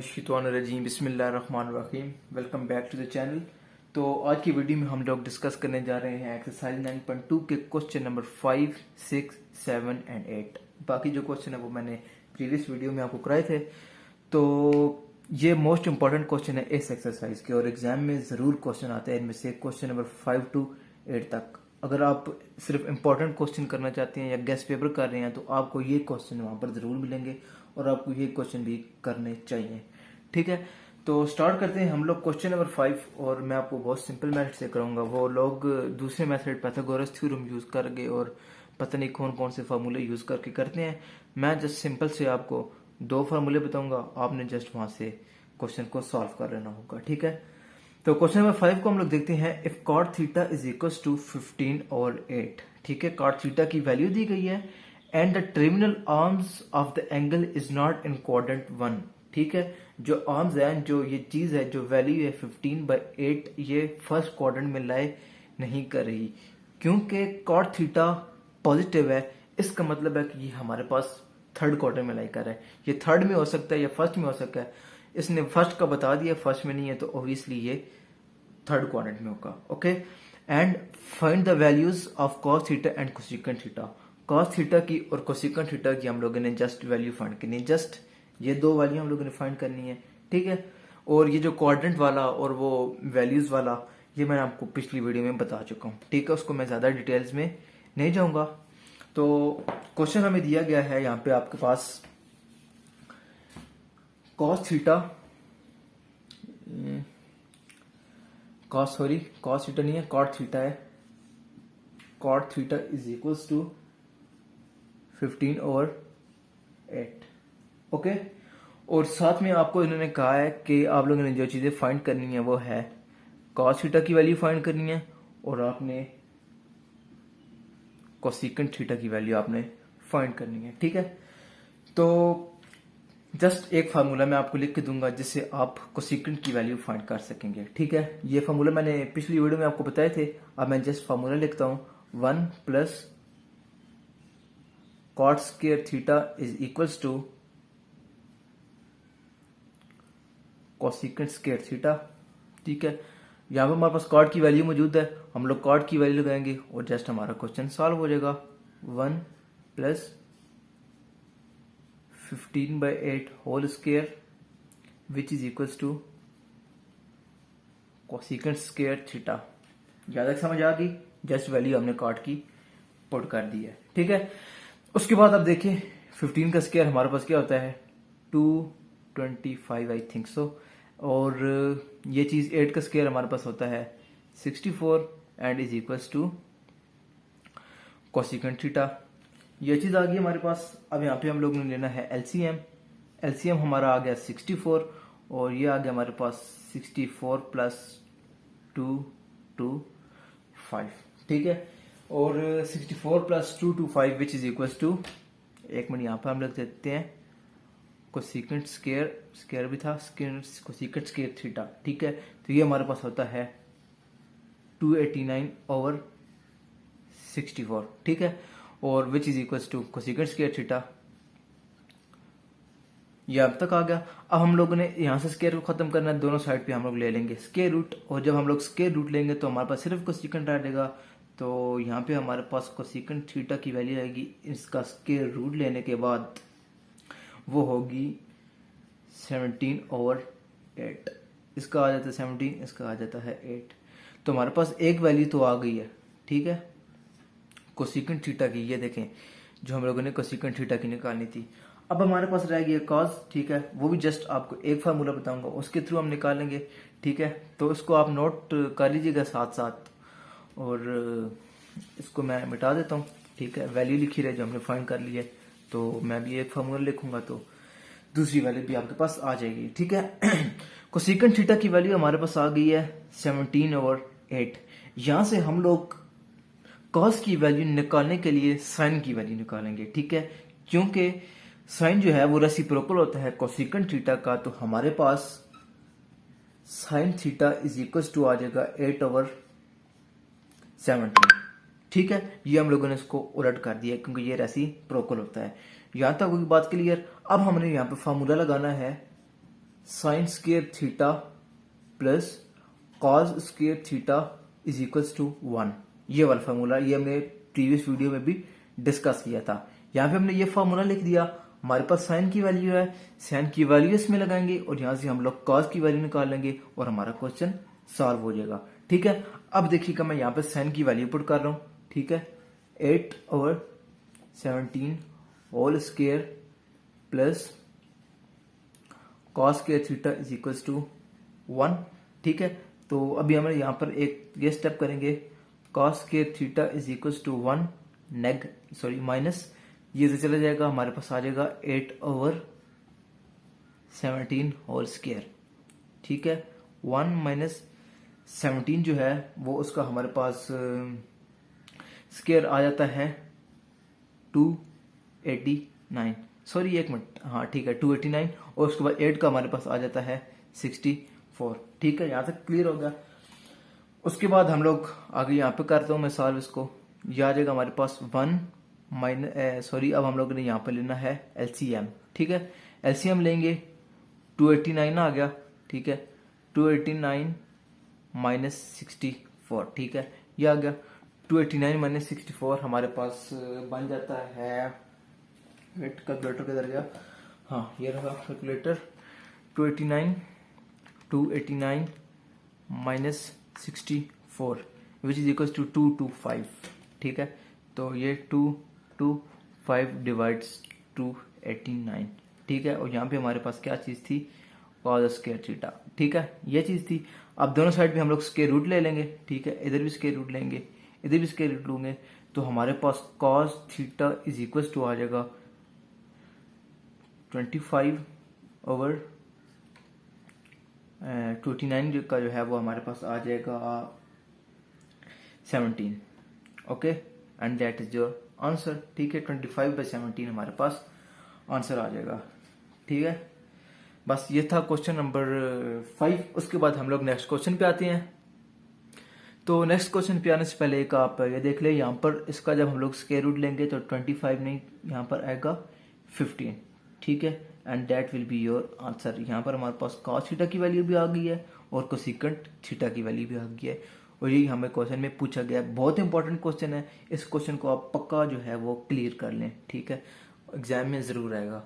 मिनशैतानिर्रजीम बिस्मिल्लाहिर्रहमानिर्रहीम। Welcome back to the channel. तो आज की वीडियो में हम लोग डिस्कस करने जा रहे हैं एक्सरसाइज 9.2 के क्वेश्चन नंबर 5, 6, 7 एंड 8। बाकी जो क्वेश्चन है वो मैंने प्रीवियस वीडियो में आपको कराए थे। तो ये मोस्ट इंपॉर्टेंट क्वेश्चन है इस एक्सरसाइज के और एग्जाम में ज़रूर क्वेश्चन आते हैं इनमें से क्वेश्चन नंबर 5 to 8 तक। अगर आप सिर्फ इंपॉर्टेंट क्वेश्चन करना चाहते हैं या गेस्ट पेपर कर रहे हैं तो आपको ये क्वेश्चन वहाँ पर ज़रूर मिलेंगे और आपको ये क्वेश्चन भी करने चाहिए। ठीक है, तो स्टार्ट करते हैं हम लोग क्वेश्चन नंबर 5। और मैं आपको बहुत सिंपल मेथड से कराऊंगा। वो लोग दूसरे मेथड पाइथागोरस थ्योरम यूज़ करके और पता नहीं कौन कौन से फार्मूले यूज़ करके करते हैं। मैं जस्ट सिंपल से आपको 2 फार्मूले बताऊंगा, आपने जस्ट वहां से क्वेश्चन को सॉल्व कर लेना होगा। ठीक है, तो क्वेश्चन नंबर 5 को हम लोग देखते हैं। If cot theta is equal to 15 और 8। ठीक है, कॉट थीटा की वैल्यू दी गई है and the terminal arms of the angle is not in quadrant 1। ठीक है, जो आर्म्स है, जो ये चीज है, जो वैल्यू है 15/8, ये फर्स्ट क्वाड्रेंट में लाई नहीं कर रही क्योंकि कॉट थीटा पॉजिटिव है। इसका मतलब है कि ये हमारे पास थर्ड क्वाड्रेंट में लाई कर रहा है। ये थर्ड में हो सकता है या फर्स्ट में हो सकता है। इसने फर्स्ट का बता दिया, फर्स्ट में नहीं है तो ऑब्वियसली ये थर्ड क्वाड्रेंट में होगा। Okay, and find the values of cos theta and cosecant theta. Cos theta की और कोसेकेंट थीटा की हम लोगों ने जस्ट वैल्यू फाइंड करनी है। जस्ट ये 2 वैल्यू हम लोगों ने फाइंड करनी है। ठीक है, और ये जो क्वाड्रेंट वाला और वो वैल्यूज वाला ये मैंने आपको पिछली वीडियो में बता चुका हूँ। ठीक है, उसको मैं ज्यादा डिटेल्स में नहीं जाऊंगा। तो क्वेश्चन हमें दिया गया है यहाँ पे आपके पास कॉस थीटा, कॉस थीटा नहीं है, कॉट थीटा है। Cot theta is equals to 15 और 8। ओके, और साथ में आपको इन्होंने कहा है कि आप लोगों ने जो चीजें फाइंड करनी है वो है कॉस थीटा की वैल्यू फाइंड करनी है और आपने कोसेकेंट थीटा की वैल्यू आपने फाइंड करनी है। ठीक है, तो जस्ट एक फार्मूला मैं आपको लिख के दूंगा जिससे आप कोसेकेंट की वैल्यू फाइंड कर सकेंगे। ठीक है, ये फार्मूला मैंने पिछली वीडियो में आपको बताए थे। अब मैं जस्ट फार्मूला लिखता हूं, 1 plus cot square theta is equals to cosecant square theta. ठीक है, यहाँ पे हमारे पास कॉट की वैल्यू मौजूद है, हम लोग कॉट की वैल्यू लगाएंगे और जस्ट हमारा क्वेश्चन सॉल्व हो जाएगा। 1 plus 15/8 whole square which is equals to cosecant square theta. ज्यादा समझ आ गई, जस्ट वैल्यू हमने कॉट की पुट कर दी है। ठीक है, उसके बाद अब देखिए 15 का स्क्वायर हमारे पास क्या होता है, 225 आई थिंक सो। और ये चीज 8 का स्क्वायर हमारे पास होता है 64 and is equals to cosecant theta. ये चीज आ गई हमारे पास। अब यहाँ पे हम लोग ने लेना है एलसीएम। एलसीएम हमारा आ गया 64 और ये आ गया हमारे पास 64 प्लस 225। ठीक है, और 64 plus 225 which is equals to, एक मिनट यहाँ पर हम लिख देते हैं कोसेकेंट स्क्वायर भी था, कोसेकेंट स्क्वायर थीटा। ठीक है, तो ये हमारे पास होता है 289/64। ठीक है, और which is equals to cosecant square theta. ये अब तक आ गया। अब हम लोगों ने यहाँ से स्क्वायर को खत्म करना है, दोनों साइड पे हम लोग ले लेंगे स्क्वायर रूट, और जब हम लोग स्क्वायर रूट लेंगे तो हमारे पास सिर्फ कोसेकेंट आ जाएगा। तो यहाँ पे हमारे पास कोसेकेंट थीटा की वैल्यू आएगी, इसका स्क्वायर रूट लेने के बाद वो होगी 17/8। इसका आ जाता है 17, इसका आ जाता है 8। तो हमारे पास एक वैल्यू तो आ गई है। ठीक है, कोसेकेंट थीटा की, ये देखें जो हम लोगों ने कोसेकेंट थीटा की निकालनी थी। अब हमारे पास रह गई कॉस। ठीक है, वो भी जस्ट आपको एक फार्मूला बताऊंगा, उसके थ्रू हम निकालेंगे। ठीक है, तो इसको आप नोट कर लीजिएगा साथ साथ, और इसको मैं मिटा देता हूँ। ठीक है, वैल्यू लिखी रहे जो हमने फाइंड कर ली है, तो मैं भी एक फार्मूला लिखूंगा तो दूसरी वैल्यू भी आपके पास आ जाएगी। ठीक है, कोसेकेंट थीटा की वैल्यू हमारे पास आ गई है 17/8। यहां से हम लोग कॉस की वैल्यू निकालने के लिए साइन की वैल्यू निकालेंगे। ठीक है, क्योंकि साइन जो है वो रेसिप्रोकल होता है कोसेकेंट थीटा का, तो हमारे पास sine theta is equal to आ जाएगा 8/17। ठीक है, ये हम लोगों ने इसको उलट कर दिया क्योंकि ये रेसिप्रोकल होता है। यहां तक कोई बात क्लियर। अब हमने यहाँ पे फार्मूला लगाना है sine square theta plus cos square theta is equals to 1। ये वाला फार्मूला, ये हमने प्रीवियस वीडियो में भी डिस्कस किया था। यहाँ पे हमने ये फार्मूला लिख दिया। हमारे पास साइन की वैल्यू है, साइन की वैल्यू इसमें लगाएंगे और यहां से हम लोग कॉस की वैल्यू निकाल लेंगे और हमारा क्वेश्चन सॉल्व हो जाएगा। ठीक है, अब देखिएगा मैं यहाँ पे साइन की वैल्यू पुट कर रहा हूं। ठीक है, 8/17 whole square plus cos square theta is equals to 1। ठीक है, तो अभी हम यहाँ पर एक ये स्टेप करेंगे, cos square theta is equals to 1 minus ये से चला जाएगा, हमारे पास आ जाएगा 8/17 होल स्क्वायर। ठीक है, 1 माइनस 17 जो है वो उसका हमारे पास स्क्वायर आ जाता है 289, सॉरी एक मिनट, हाँ ठीक है 289, और उसके बाद 8 का हमारे पास आ जाता है 64। ठीक है, यहाँ तक क्लियर हो गया। उसके बाद हम लोग आगे यहाँ पे करता हूँ मैं सॉल्व इसको। यह आ जाएगा हमारे पास 1 माइनस अब हम लोग ने यहाँ पे लेना है एलसीएम। ठीक है, एलसीएम लेंगे, 289 आ गया। ठीक है, 289 माइनस 64। ठीक है, ये आ गया 289 माइनस 64 हमारे पास बन जाता है, वेट कैलकुलेटर किधर गया, हाँ ये रहा calculator, 289 minus 64 which is equal to 225। ठीक है, तो ये 225 डिवाइड्स 289। ठीक है, और यहाँ पे हमारे पास क्या चीज थी, कॉस स्क्वायर थीटा। ठीक है, ये चीज थी। अब दोनों साइड पे हम लोग स्क्वायर रूट ले लेंगे। ठीक है, इधर भी स्क्वायर रूट लेंगे, इधर भी स्क्वायर रूट लूंगे, तो हमारे पास cos theta is equal to आ जाएगा 25/29 का जो है वो हमारे पास आ जाएगा 17। Okay, and that is your answer. ठीक है, 25/17 हमारे पास आंसर आ जाएगा। ठीक है, बस ये था क्वेश्चन नंबर 5। उसके बाद हम लोग नेक्स्ट क्वेश्चन पे आते हैं। तो नेक्स्ट क्वेश्चन पे आने से पहले एक आप ये देख ले, यहाँ पर इसका जब हम लोग स्क्वायर रूट लेंगे तो 25 नहीं, यहाँ पर आएगा 15। ठीक है, and that will be your answer. यहाँ पर हमारे पास कॉस थीटा की वैल्यू भी आ गई है और कोसेकेंट थीटा की वैल्यू भी आ गई है, और यही हमें क्वेश्चन में पूछा गया है। बहुत इंपॉर्टेंट क्वेश्चन है, इस क्वेश्चन को आप पक्का जो है वो क्लियर कर लें। ठीक है, एग्जाम में जरूर आएगा।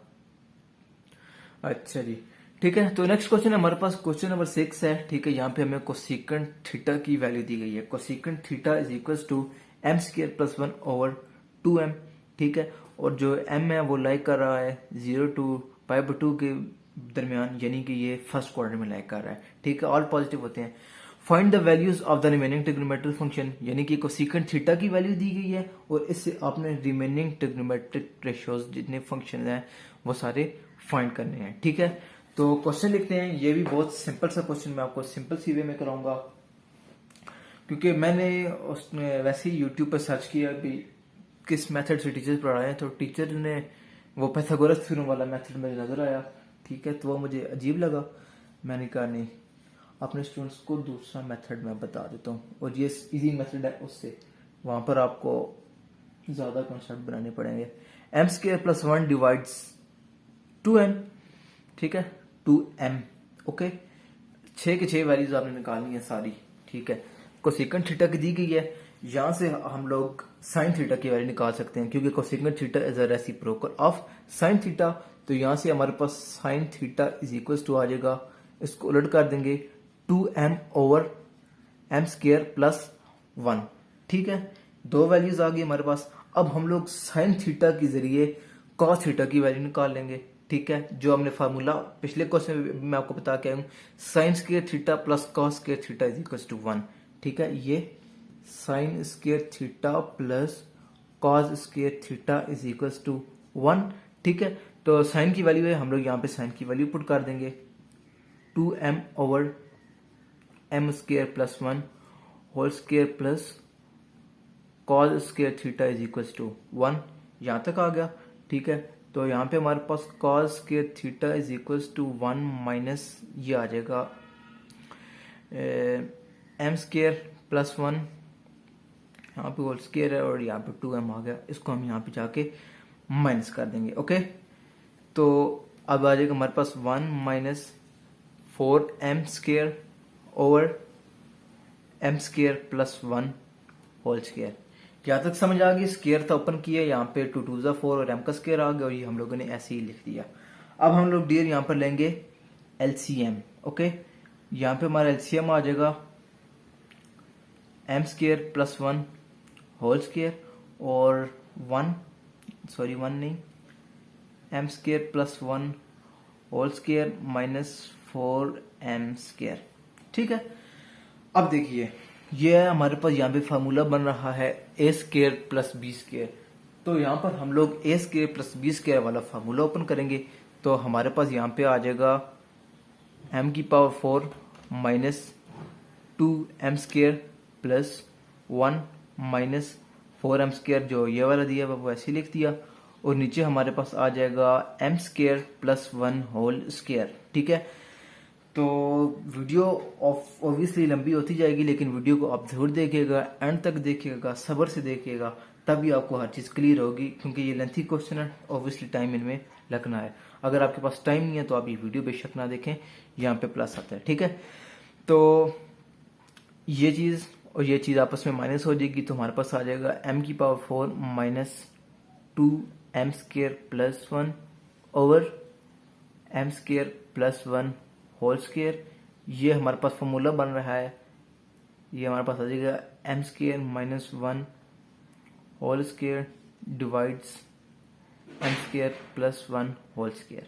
अच्छा जी, ठीक है, तो नेक्स्ट क्वेश्चन हमारे पास क्वेश्चन नंबर 6 है। ठीक है, यहाँ पे हमें कोसेकेंट थीटा की वैल्यू दी गई है। Cosecant theta is equal to m square plus 1/2m। ठीक है, और जो m है वो लाइक कर रहा है 0 to π/2 के दरमियान, यानी कि ये फर्स्ट क्वाड्रेंट में लाइक कर रहा है। ठीक है, ऑल पॉजिटिव होते हैं। Find the values of the remaining trigonometric function, यानी कि कोसेकेंट थीटा की वैल्यू दी गई है और इससे आपने रिमेनिंग ट्रिग्नोमेट्रिक रेशियोज जितने फंक्शन हैं वो सारे फाइंड करने हैं। ठीक है, तो क्वेश्चन लिखते हैं। ये भी बहुत सिंपल सा क्वेश्चन, मैं आपको सिंपल सी वे में कराऊंगा, क्योंकि मैंने उसमें वैसे ही यूट्यूब पर सर्च किया भी किस मेथड से टीचर्स पढ़ाए हैं, तो टीचर ने वो पाइथागोरस थ्योरम वाला मेथड मुझे नजर आया। ठीक है, तो वो मुझे अजीब लगा। मैंने कहा नहीं, अपने स्टूडेंट्स को दूसरा मेथड मैं बता देता हूँ, और ये इजी मेथड है, उससे वहां पर आपको ज्यादा कॉन्सेप्ट बनाने पड़ेंगे। m square plus 1 divides 2m। ठीक है, 2m। ओके, 6 के 6 वैल्यूज आपने निकालनी है सारी। ठीक है, कोसेकेंट थीटा की दी गई है, यहां से हम लोग साइन थीटा की वैल्यू निकाल सकते हैं, क्योंकि cosecant theta is a reciprocal of sine theta. तो यहां से हमारे पास sine theta is equal to आ जाएगा, इसको उलट कर देंगे 2m/m स्क्वायर प्लस 1। ठीक है, दो वैल्यूज आ गई हमारे पास। अब हम लोग साइन थीटा के जरिए कॉस थीटा की वैल्यू निकाल लेंगे। ठीक है, जो हमने फार्मूला पिछले क्वेश्चन में मैं आपको बता के आया हूं, sine square theta plus cos square theta is equal to 1। ठीक है, ये sine square theta plus cos square theta is equal to 1। ठीक है, तो साइन की वैल्यू है, हम लोग यहाँ पे साइन की वैल्यू पुट कर देंगे 2m/m square plus 1 whole square plus cos square theta is equal to 1। यहां तक आ गया। ठीक है, तो यहाँ पे हमारे पास cos square theta is equal to 1 minus ये आ जाएगा m स्क्वायर प्लस 1, यहाँ पे होल स्क्वायर है और यहाँ पे 2m आ गया, इसको हम यहाँ पे जाके माइनस कर देंगे। ओके, तो अब आ जाएगा हमारे पास 1 minus 4m² over m² plus 1 whole square. यहाँ तक समझ आ गई? स्क्वायर था ओपन किया, यहाँ पे 2 2 ज़ा 4 और m का स्क्वायर आ गया और ये हम लोगों ने ऐसे ही लिख दिया। अब हम लोग डियर यहाँ पर लेंगे LCM। ओके, यहाँ पे हमारा LCM आ जाएगा m² प्लस 1 होल स्क्वायर और 1 नहीं, m² plus 1 whole square minus 4m²। ठीक है, अब देखिए ये हमारे पास यहाँ पे फार्मूला बन रहा है a² प्लस b²। तो यहाँ पर हम लोग a² प्लस b² वाला फार्मूला ओपन करेंगे तो हमारे पास यहाँ पे आ जाएगा m⁴ minus 2m² plus 1 minus 4m², जो ये वाला दिया वो ऐसे लिख दिया और नीचे हमारे पास आ जाएगा m² प्लस 1 होल स्क्वायर। ठीक है, तो वीडियो ऑब्वियसली लंबी होती जाएगी लेकिन वीडियो को आप जरूर देखिएगा, एंड तक देखिएगा, सब्र से देखिएगा, तभी आपको हर चीज़ क्लियर होगी क्योंकि ये लेंथी क्वेश्चन है, ऑब्वियसली टाइम इनमें लगना है। अगर आपके पास टाइम नहीं है तो आप ये वीडियो बेशक ना देखें, यहाँ पे प्लस आता है। ठीक है, तो ये चीज़ और ये चीज़ आपस में माइनस हो जाएगी तो हमारे पास आ जाएगा m⁴ minus 2m² plus 1 over m² plus 1 whole square. ये हमारे पास फॉर्मूला बन रहा है, ये हमारे पास आ जाएगा m² minus 1 whole square divides m² plus 1 whole square.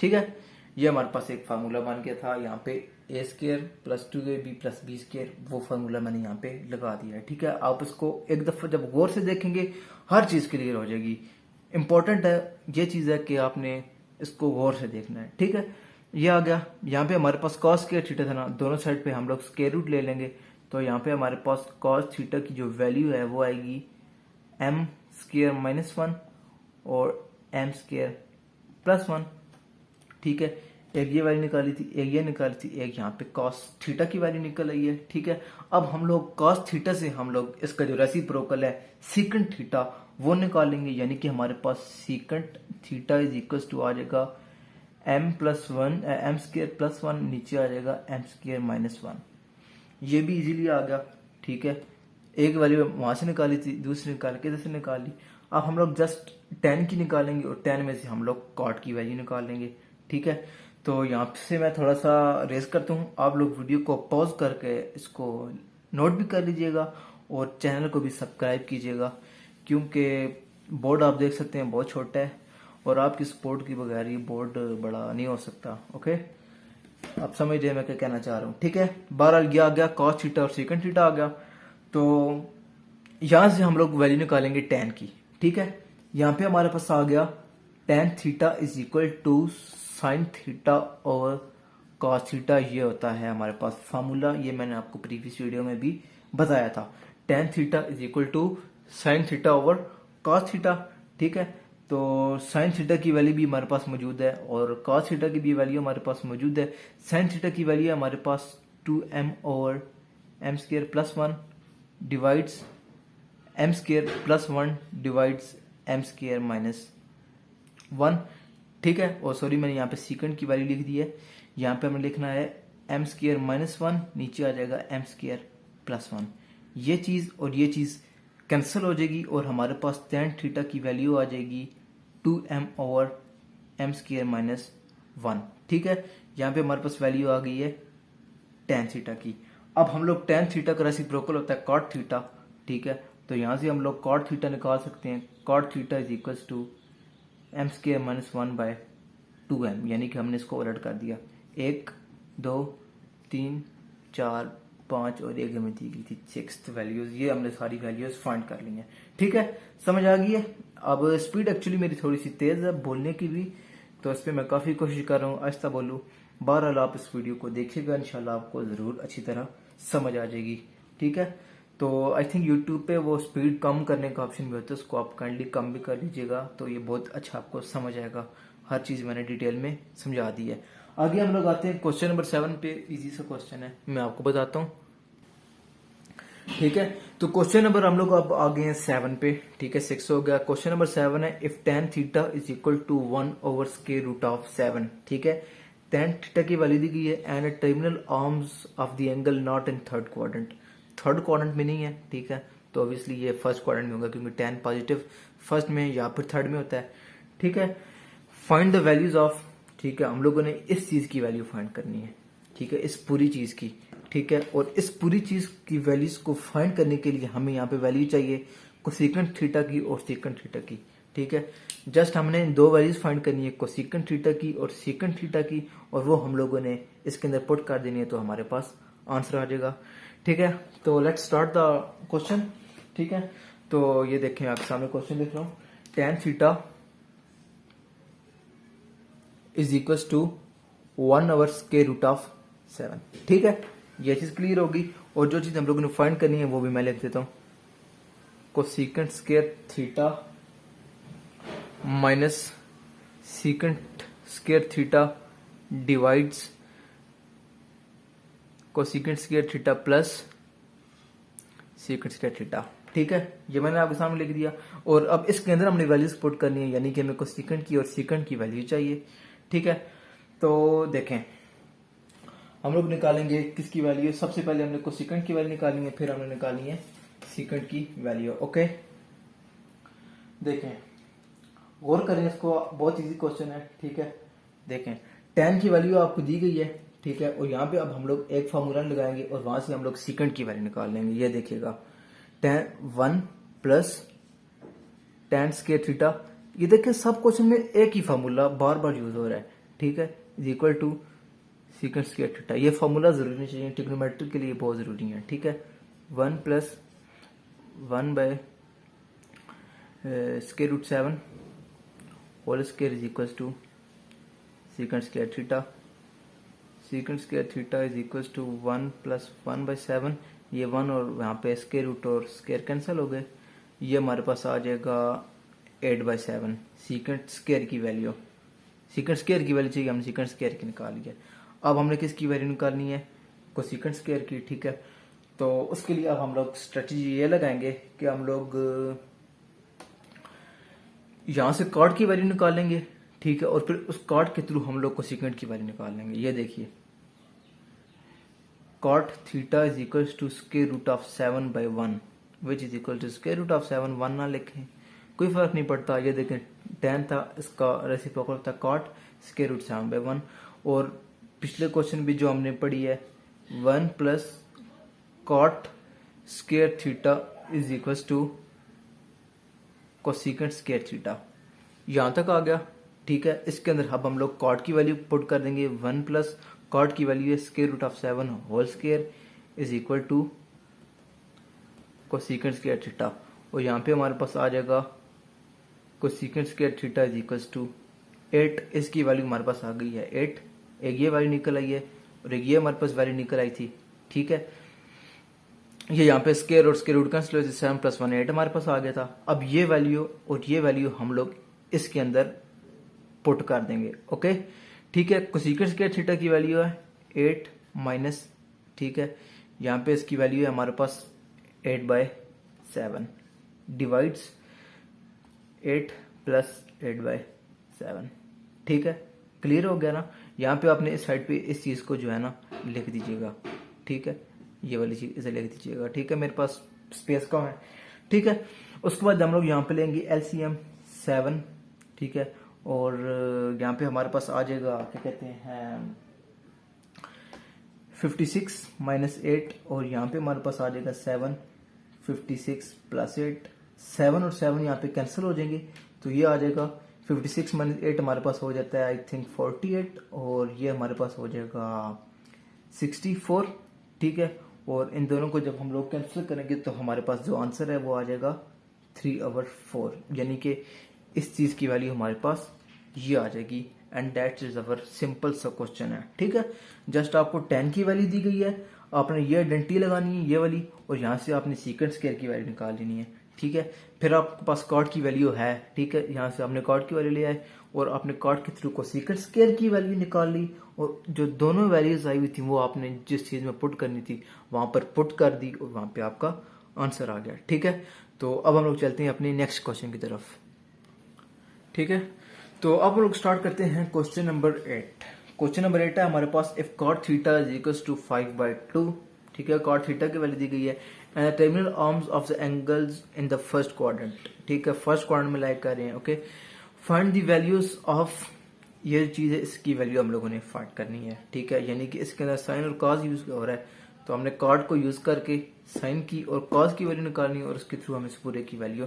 ठीक है, ये हमारे पास एक फार्मूला बन गया था। यहाँ पे a² plus 2ab plus b² वो फार्मूला मैंने यहाँ पे लगा दिया है। ठीक है, आप इसको एक दफा जब गौर से देखेंगे हर चीज क्लियर हो जाएगी। इंपॉर्टेंट है, ये चीज है कि आपने इसको गौर से देखना है। ठीक है, ये आ गया। यहाँ पे हमारे पास cos² थीटा था ना, दोनों साइड पे हम लोग स्क्वायर रूट ले लेंगे तो यहाँ पे हमारे पास cos थीटा की जो वैल्यू है वो आएगी m² माइनस 1 और m² प्लस 1। ठीक है, एक ये वैल्यू निकाली थी, एक ये निकाली थी, एक यहाँ पे cos थीटा की वैल्यू निकल आई है। ठीक है, अब हम लोग cos थीटा से हम लोग इसका जो रेसिप्रोकल है सीकेंट थीटा वो निकालेंगे, यानी कि हमारे पास secant theta is equal to आ जाएगा m² प्लस 1, नीचे आ जाएगा m² माइनस 1। ये भी इजीली आ गया। ठीक है, एक वैल्यू वहां से निकाली थी, दूसरी निकाल के इधर से निकाली। अब हम लोग जस्ट tan की निकालेंगे और tan में से हम लोग cot की वैल्यू निकाल लेंगे। ठीक है, तो यहाँ से मैं थोड़ा सा रेस करता हूँ, आप लोग वीडियो को पॉज करके इसको नोट भी कर लीजिएगा और चैनल को भी सब्सक्राइब कीजिएगा क्योंकि बोर्ड आप देख सकते हैं बहुत छोटा है और आपकी सपोर्ट के बगैर ये बोर्ड बड़ा नहीं हो सकता। ओके, आप समझ रहे मैं क्या कहना चाह रहा हूँ। ठीक है, बहरहाल ये आ गया cos थीटा और सेकंड थीटा आ गया। तो यहां से हम लोग वैल्यू निकालेंगे tan की। ठीक है, यहाँ पे हमारे पास आ गया tan theta is equal to sin theta over cos theta. ये होता है हमारे पास फार्मूला, ये मैंने आपको प्रीवियस वीडियो में भी बताया था। tan theta is equal to sin theta over cos theta. ठीक है, तो sin थीटा की वैल्यू भी हमारे पास मौजूद है और cos थीटा की भी वैल्यू हमारे पास मौजूद है। sin थीटा की वैल्यू है हमारे पास 2m over m² plus 1 divides m² plus 1 divides m² minus 1। ठीक है, और सॉरी मैंने यहाँ पे सीकेंट की वैल्यू लिख दी है, यहाँ पे हमें लिखना है m² माइनस 1, नीचे आ जाएगा m² प्लस 1। ये चीज और ये चीज कैंसिल हो जाएगी और हमारे पास tan थीटा की वैल्यू आ जाएगी 2m ओवर m² माइनस 1। ठीक है, यहाँ पे हमारे पास वैल्यू आ गई है tan थीटा की। अब हम लोग tan थीटा का रेसिप्रोकल होता है cot थीटा। ठीक है, तो यहाँ से हम लोग cot थीटा निकाल सकते हैं। cot theta is equal to m² minus 1 by 2m, यानी कि हमने इसको उलट कर दिया। 1 2 3 4 5 और एक हमें दी गई थी 6th वैल्यूज। ये हमने सारी वैल्यूज फाइंड कर ली हैं। ठीक है, समझ आ गई है। अब स्पीड एक्चुअली मेरी थोड़ी सी तेज है बोलने की भी, तो इस पर मैं काफी कोशिश कर रहा हूँ आहिस्ता बोलूँ। बहरहाल आप इस वीडियो को देखिएगा, इंशाल्लाह आपको जरूर अच्छी तरह समझ आ जाएगी। ठीक है, तो आई थिंक यूट्यूब पे वो स्पीड कम करने का ऑप्शन भी होता है, उसको आप काइंडली कम भी कर लीजिएगा तो ये बहुत अच्छा आपको समझ आएगा। हर चीज मैंने डिटेल में समझा दी है। आगे हम लोग आते हैं क्वेश्चन नंबर 7 पे। इजी सा क्वेश्चन है, मैं आपको बताता हूँ। ठीक है, तो क्वेश्चन नंबर हम लोग अब आ गए हैं 7 पे। ठीक है, 6 हो गया। क्वेश्चन नंबर 7 है if tan theta is equal to 1 over square root of 7। ठीक है, tan थीटा की वैल्यू दी गई है and terminal arms of the angle not in third quadrant, third quadrant में नहीं है, ठीक है, तो ऑब्वियसली ये फर्स्ट क्वाड्रेंट में होगा क्योंकि tan पॉजिटिव फर्स्ट में या फिर थर्ड में होता है, ठीक है। फाइंड द वैल्यूज ऑफ, ठीक है, हम लोगों ने इस चीज की वैल्यू फाइंड करनी है, ठीक है, इस पूरी चीज की, ठीक है, और इस पूरी चीज की वैल्यूज को फाइंड करने के लिए हमें यहाँ पे वैल्यू चाहिए कोसेकेंट थीटा की और सेकेंट थीटा की, ठीक है। जस्ट हमने दो वैल्यूज फाइंड करनी है, कोसेकेंट थीटा की और सेकेंट थीटा की, और वो हम लोगों ने इसके अंदर पुट कर देनी है, तो हमारे पास आंसर आ जाएगा, ठीक है। तो लेट्स स्टार्ट द क्वेश्चन, ठीक है। तो ये देखें, आपके सामने क्वेश्चन देख रहा हूँ, tan theta is equal to 1/√7, ठीक है, ये चीज क्लियर होगी। और जो चीज हम लोगों ने फाइंड करनी है वो भी मैं लिख देता हूँ, cosecant square theta minus secant square theta divides cosecant square theta plus secant square theta, ठीक है, ये मैंने आपके सामने लिख दिया। और अब इसके अंदर हमने वैल्यूज पुट करनी है, यानी कि हमें कोसेकेंट की और सेकेंट की वैल्यू चाहिए, ठीक है। तो देखें, हम लोग निकालेंगे किसकी वैल्यू, सबसे पहले हमने कोसेकेंट की वैल्यू निकालनी है, फिर हमने निकालनी है सेकेंट की वैल्यू, ओके। देखें, गौर करें इसको, बहुत इजी क्वेश्चन है, ठीक है। देखें, tan की वैल्यू आपको दी गई है, ठीक है, और यहाँ पे अब हम लोग एक फार्मूला लगाएंगे और वहां से हम लोग सेकेंड की वैल्यू निकाल लेंगे। ये देखिएगा, tan 1 plus tan square theta, ये देखिए सब क्वेश्चन में एक ही फार्मूला बार बार यूज हो रहा है, ठीक है, is equal to second square theta. ये फार्मूला जरूरी नहीं चाहिए, ट्रिग्नोमेट्री के लिए बहुत जरूरी है, ठीक है। 1 plus 1/√7 whole square is equal to second square theta, second square theta is equal to 1 plus 1/7, ये 1 और यहाँ पे स्क्वायर रूट और स्क्वायर कैंसिल हो गए, ये हमारे पास आ जाएगा 8/7 सेकेंड स्क्वायर की वैल्यू, सेकेंड स्क्वायर की वैल्यू चाहिए, हमने सेकेंड स्क्वायर की निकाल लिया। अब हमने किसकी वैल्यू निकालनी है, कोसेकेंट स्क्वायर की, ठीक है। तो उसके लिए अब हम लोग स्ट्रेटजी ये लगाएंगे कि हम लोग यहां से कॉट की वैल्यू निकालेंगे, ठीक है, और फिर उस कॉट के थ्रू हम लोग कोसेकेंट की वैल्यू निकाल लेंगे। ये देखिए, cot theta is equal to square root of 7/1 which is equal to square root of 7, 1 ना लिखें, कोई फर्क नहीं पड़ता। ये देखें, tan था, इसका रेसिप्रोकल था कॉट स्क्वायर रूट 7/1, और पिछले क्वेश्चन भी जो हमने पढ़ी है 1 plus cot square theta is equal to cosecant square theta, यहां तक आ गया, ठीक है। इसके अंदर अब हम लोग कॉट की वैल्यू पुट कर देंगे, 1 प्लस कॉट की वैल्यू है square root of 7 whole square is equal to cosecant square theta, और यहाँ पे हमारे पास आ जाएगा cosecant square theta is equal to 8, इसकी वैल्यू हमारे पास आ गई है 8, एक ये वैल्यू निकल आई है और एक ये हमारे पास वैल्यू निकल आई थी, ठीक है। ये यहाँ पे स्क्वायर और स्क्वायर रूट कैंसिल हुए, 7 + 1 8 हमारे पास आ गया था। अब ये वैल्यू और ये वैल्यू हम लोग इसके अंदर पुट कर देंगे, ओके, ठीक है। कोसेकेंट स्क्वायर थीटा की वैल्यू है 8 माइनस, ठीक है, यहाँ पे इसकी वैल्यू है हमारे पास 8/7 डिवाइड्स 8 प्लस 8/7, ठीक है, क्लियर हो गया ना। यहाँ पे आपने इस साइड पे इस चीज को जो है ना लिख दीजिएगा, ठीक है, ये वाली चीज इसे लिख दीजिएगा, ठीक है, मेरे पास स्पेस कम है, ठीक है। उसके बाद हम लोग यहाँ पे लेंगे एलसीएम 7, ठीक है, और यहाँ पे हमारे पास आ जाएगा क्या कहते हैं 56 - 8, और यहाँ पे हमारे पास आ जाएगा 7, 56 + 8, 7 और 7 यहाँ पे कैंसिल हो जाएंगे, तो ये आ जाएगा 56 - 8 हमारे पास हो जाता है आई थिंक 48, और ये हमारे पास हो जाएगा 64, ठीक है। और इन दोनों को जब हम लोग कैंसिल करेंगे तो हमारे पास जो आंसर है वो आ जाएगा 3/4, यानी कि इस चीज की वैल्यू हमारे पास ये आ जाएगी, and that is our simple सा क्वेश्चन है, ठीक है। जस्ट आपको tan की वैल्यू दी गई है, आपने ये आइडेंटिटी लगानी है ये वाली, और यहाँ से आपने सेकेंड स्क्वायर की वैल्यू निकाल लेनी है, ठीक है। फिर आपके पास कॉट की वैल्यू है, ठीक है, यहाँ से आपने कॉट की वैल्यू ले आए और आपने कॉट के थ्रू कोसेकेंट स्क्वायर की वैल्यू निकाल ली, और जो दोनों वैल्यूज आई हुई थी वो आपने जिस चीज में पुट करनी थी वहां पर पुट कर दी, और वहां पे आपका आंसर आ गया, ठीक है। तो अब हम लोग चलते हैं अपने नेक्स्ट क्वेश्चन की तरफ, ठीक है। तो अब हम लोग स्टार्ट करते हैं क्वेश्चन नंबर 8। क्वेश्चन नंबर 8 है हमारे पास, if cot theta is equal to 5/2, ठीक है, कॉट थीटा की वैल्यू दी गई है and the terminal arms of the angles in the first quadrant, ठीक है, फर्स्ट क्वाड्रेंट में लाइक कर रहे हैं, okay, find the values of, ये चीज है, इसकी वैल्यू हम लोगों ने फाइंड करनी है, ठीक है, यानी कि इसके अंदर साइन और कॉस यूज हो रहा है, तो हमने कॉट को यूज करके साइन की और कॉस की वैल्यू निकालनी है और उसके थ्रू हम इस पूरे की वैल्यू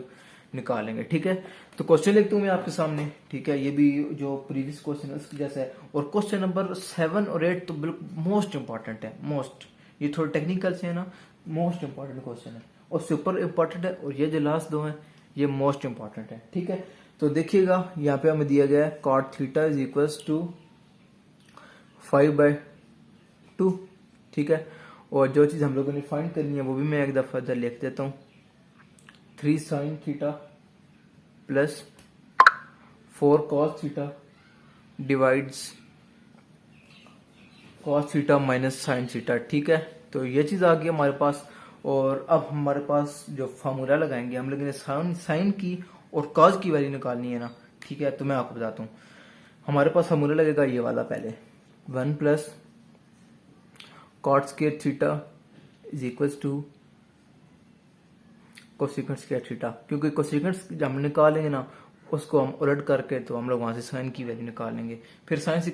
निकालेंगे, ठीक है। तो क्वेश्चन लिखता हूं मैं आपके सामने, ठीक है, ये भी जो प्रीवियस क्वेश्चन है उसके जैसा है, और क्वेश्चन नंबर 7 और 8 तो बिल्कुल मोस्ट इंपॉर्टेंट है, मोस्ट, ये थोड़े टेक्निकल से है ना, मोस्ट इंपॉर्टेंट क्वेश्चन है और सुपर इंपॉर्टेंट है, और ये जो लास्ट दो है ये मोस्ट इंपॉर्टेंट है, ठीक है। तो देखिएगा यहाँ पे हमें दिया गया है cot theta is equal to 5/2, ठीक है, और जो चीज हम लोगों ने फाइंड करनी है वो भी मैं एक दफा इधर लिख देता हूँ, 3 sin theta plus 4 cos theta divides cos theta minus sin theta, ठीक है। तो ये चीज आ गई हमारे पास, और अब हमारे पास जो फार्मूला लगाएंगे हम लोगों ने साइन की और कॉस की वैल्यू निकालनी है ना, ठीक है। तो मैं आपको बताता हूँ, हमारे पास फार्मूला लगेगा ये वाला, पहले 1 plus cot square theta is equal to cosecant square theta, क्योंकि कोसेकेंट जब हम निकालेंगे ना उसको हम उलट करके तो हम लोग वहां से साइन की वैल्यू निकाल लेंगे, फिर साइन से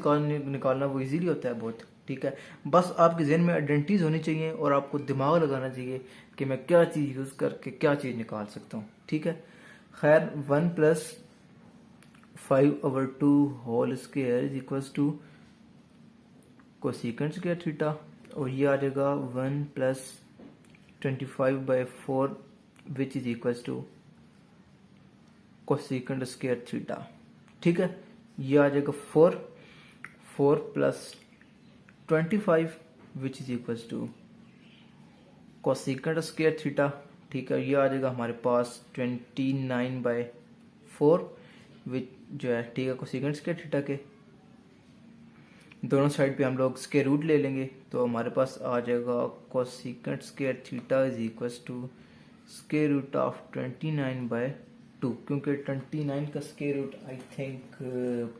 निकालना वो इजीली होता है बहुत, ठीक है। बस आपके जहन में आइडेंटिटीज होनी चाहिए और आपको दिमाग लगाना चाहिए कि मैं क्या चीज यूज करके क्या चीज निकाल सकता हूँ, ठीक है। खैर 1 plus 5/2 whole square is equal to cosecant square theta, और ये आ जाएगा 1 plus 25/4 which is equal to cosecant square theta, ठीक है। ये आ जाएगा 4 plus 25 which is equal to cosecant square theta, ठीक है। ये आ जाएगा हमारे पास 29/4 विच जो है, ठीक है, कोसेकेंट स्क्वायर थीटा के दोनों साइड पे हम लोग स्क्वायर रूट ले लेंगे, तो हमारे पास आ जाएगा cosecant square theta is equal to square root of 29/2, क्योंकि 29 का square root I think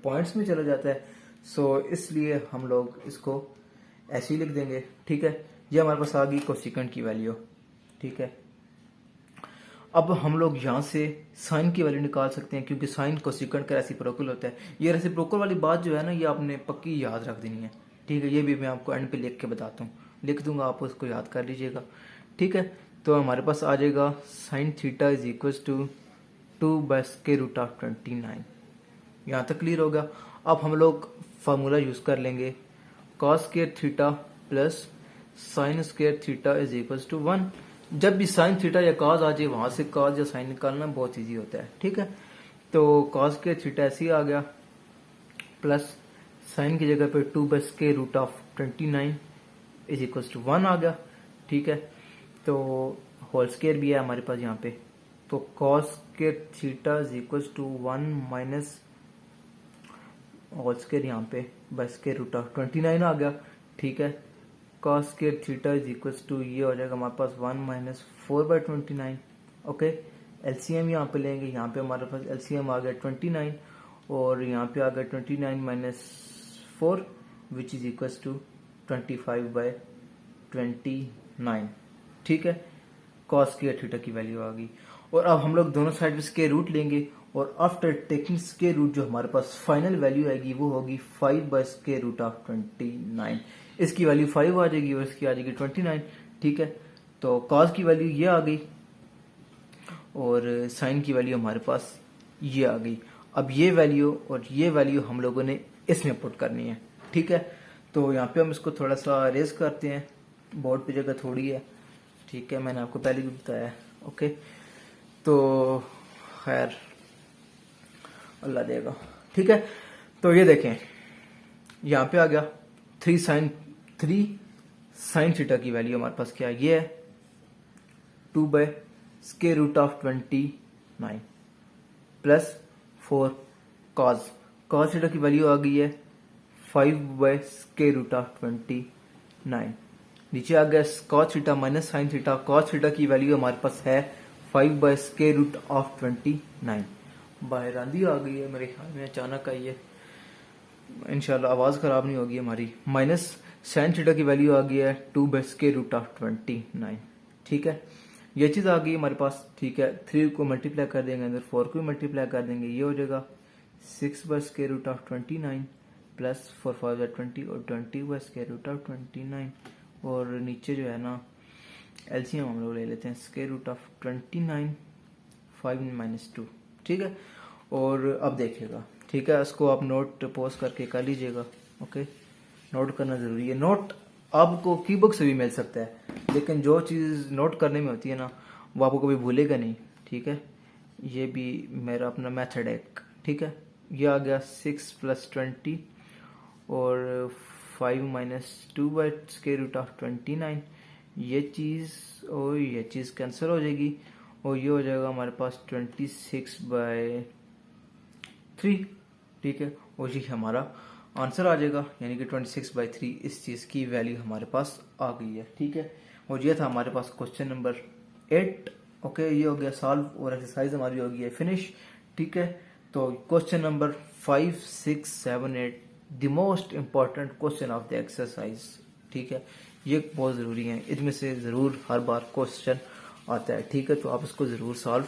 points में चला जाता है, सो इसलिए हम लोग इसको ऐसे ही लिख देंगे, ठीक है। ये हमारे पास आ गई कोसेकेंट की वैल्यू, ठीक है। अब हम लोग यहाँ से साइन की वैल्यू निकाल सकते हैं, क्योंकि साइन कोसेकेंट का रेसिप्रोकल होता है। ये रेसिप्रोकल वाली बात जो है ना, ये आपने पक्की याद रख देनी है, ठीक है। ये भी मैं आपको एंड पे लिख के बताता हूँ, लिख दूंगा, आप उसको याद कर लीजिएगा, ठीक है। तो हमारे पास आ जाएगा sine theta is equal to 2/√29, यहाँ तक क्लियर होगा। अब हम लोग फार्मूला यूज कर लेंगे, cos square theta plus sine square theta is equal to 1। जब भी साइन थीटा या कॉस आ जाए वहां से कॉस या साइन निकालना बहुत इजी होता है, ठीक है। तो कॉस स्क्वायर थीटा ऐसे ही आ गया, प्लस साइन की जगह पे 2/√29 इज इक्वल टू 1 आ गया, ठीक है। तो होल स्क्वायर भी है हमारे पास यहाँ पे, तो cos square theta is equal to 1 minus whole square यहाँ पे /√29 आ गया, ठीक है। Cos square theta is equal to ये हो जाएगा हमारे पास 1 माइनस 4/29, ओके। एलसीएम यहाँ पे लेंगे, यहाँ पे हमारे पास एलसीएम आ गया 29 और यहाँ पे आ गया 29 minus 4 which is equal to 25/29, ठीक है। कॉस स्क्वायर थीटा की वैल्यू आ गई, और अब हम लोग दोनों साइड में स्क्वायर रूट लेंगे, और आफ्टर टेकिंग स्क्वायर रूट जो हमारे पास फाइनल वैल्यू आएगी वो होगी 5/√29। इसकी वैल्यू 5 आ जाएगी और इसकी आ जाएगी 29, ठीक है। तो कॉस की वैल्यू ये आ गई और साइन की वैल्यू हमारे पास ये आ गई। अब ये वैल्यू और ये वैल्यू हम लोगों ने इसमें पुट करनी है, ठीक है। तो यहाँ पे हम इसको थोड़ा सा रेज करते हैं, बोर्ड पे जगह थोड़ी है, ठीक है, मैंने आपको पहले भी बताया, ओके। तो खैर अल्लाह देगा, ठीक है। तो ये देखें यहाँ पे आ गया 3 साइन थीटा की वैल्यू हमारे पास क्या है, ये है 2/√29 प्लस 4 कॉस थीटा की वैल्यू आ गई है 5/√29। नीचे आ गया cos theta minus sine theta, cos theta की वैल्यू हमारे पास है 5/√29। बाहर आंधी आ गई है मेरे ख्याल में, अचानक आई है, इंशाल्लाह आवाज़ ख़राब नहीं होगी हमारी। माइनस साइन थीटा की वैल्यू आ गई है 2/√29। ठीक है, ये चीज़ आ गई हमारे पास। ठीक है, 3 को मल्टीप्लाई कर देंगे, अंदर 4 को मल्टीप्लाई कर देंगे, ये हो जाएगा 6/√29 प्लस 4 5 20 और 20/√29। और नीचे जो है ना एलसीएम हम लोग ले लेते हैं √29 5 - 2। ठीक है, और अब देखिएगा। ठीक है, इसको आप नोट पोस्ट करके कर लीजिएगा। ओके, नोट करना ज़रूरी है। नोट आपको की बुक से भी मिल सकता है, लेकिन जो चीज़ नोट करने में होती है ना वो आपको कभी भूलेगा नहीं। ठीक है, ये भी मेरा अपना मेथड है। ठीक है, ये आ गया 6 + 20 और 5 - 2/√29। ये चीज़ और ये चीज़ कैंसिल हो जाएगी और ये हो जाएगा हमारे पास 26/3। ठीक है, और ये हमारा आंसर आ जाएगा, यानी कि 26/3 इस चीज़ की वैल्यू हमारे पास आ गई है। ठीक है, और ये था हमारे पास क्वेश्चन नंबर 8। ओके, ये हो गया सॉल्व और एक्सरसाइज हमारी हो गई है फिनिश। ठीक है, तो question number 5 6 7 8 the most important question of the exercise. ठीक है, ये बहुत ज़रूरी है, इनमें से ज़रूर हर बार क्वेश्चन आता है। ठीक है, तो आप इसको ज़रूर सॉल्व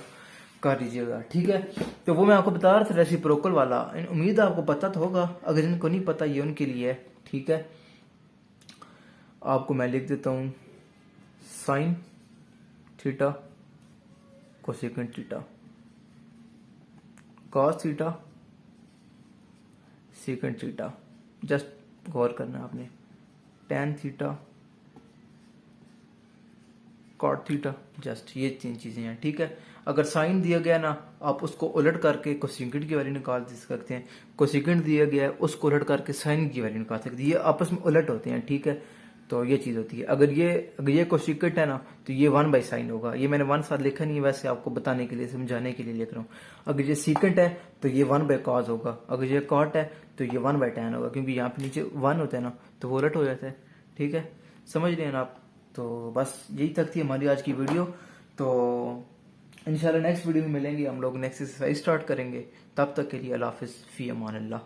कर लीजिएगा। ठीक है, तो वो मैं आपको बता रहा था रेसिप्रोकल वाला, उम्मीद है आपको पता तो होगा, अगर इनको नहीं पता ये उनके लिए है। ठीक है, आपको मैं लिख देता हूँ sine theta cosecant theta cos theta secant theta, just गौर करना आपने, tan theta cot theta, just ये 3 चीजें हैं। ठीक है, अगर साइन दिया गया ना आप उसको उलट करके कोसेकेंट की वैल्यू निकाल सकते हैं, कोसेकेंट दिया गया है उसको उलट करके साइन की वैल्यू निकाल सकते हैं, ये आपस में उलट होते हैं। ठीक है, तो ये चीज होती है। अगर ये कोसेकेंट है ना तो ये 1/sin होगा, ये मैंने 1 साथ लिखा नहीं है, वैसे आपको बताने के लिए समझाने के लिए लिख रहा हूँ। अगर ये सीकेंट है तो ये 1/cos होगा, अगर ये कॉट है तो ये 1/tan होगा, क्योंकि यहाँ पे नीचे 1 होता है ना तो वो उलट हो जाता है। ठीक है, समझ रहे हैं ना आप। तो बस यही तक थी हमारी आज की वीडियो। तो इंशाल्लाह नेक्स्ट वीडियो में मिलेंगे, हम लोग नेक्स्ट एक्सरसाइज स्टार्ट करेंगे। तब तक के लिए अल्लाह हाफिज़, फ़ी अमान अल्लाह।